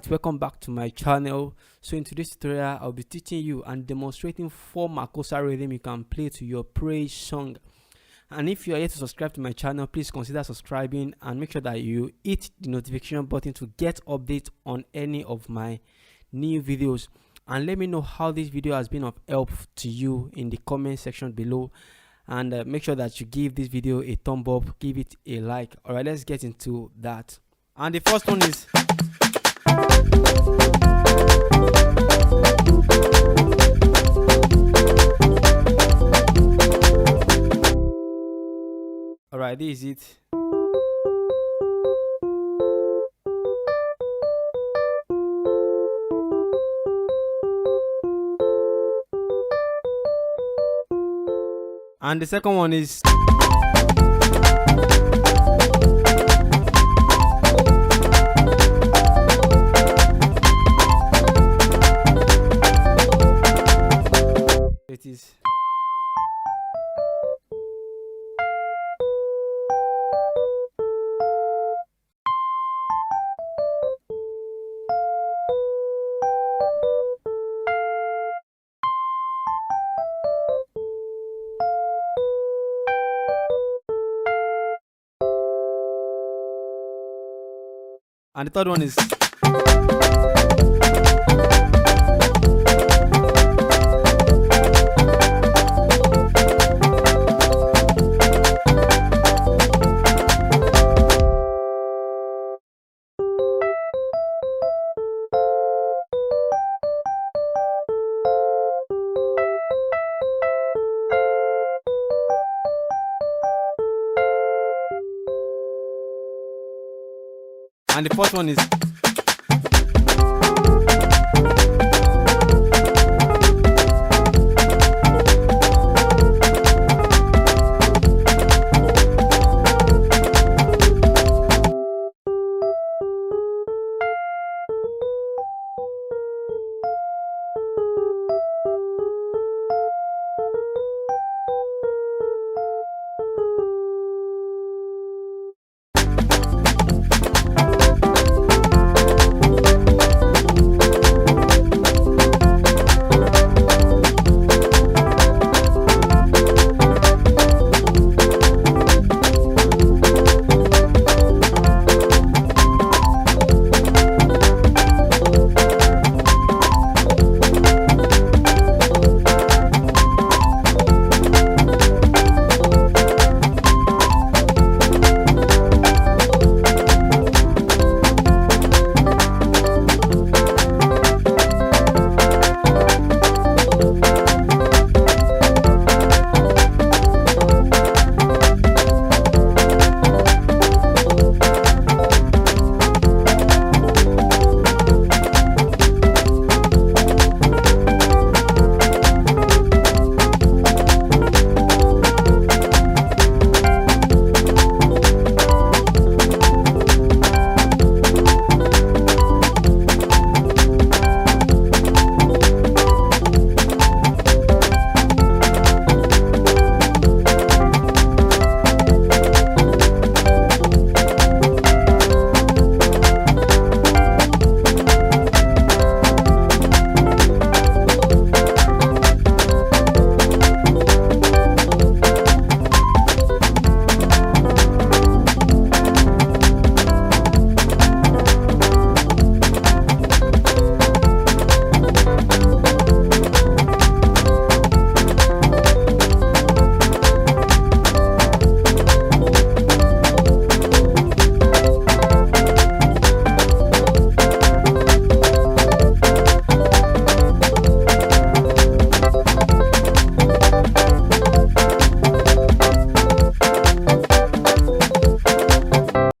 Alright, welcome back to my channel. So in today's tutorial, I'll be teaching you and demonstrating 4 Makossa rhythm you can play to your praise song. And if you are yet to subscribe to my channel, please consider subscribing and make sure that you hit the notification button to get updates on any of my new videos. And let me know how this video has been of help to you in the comment section below. And make sure that you give this video a thumb up, give it a like. Alright, let's get into that. And the first one is alright, this is it. And the second one is it is and the third one is and the fourth one is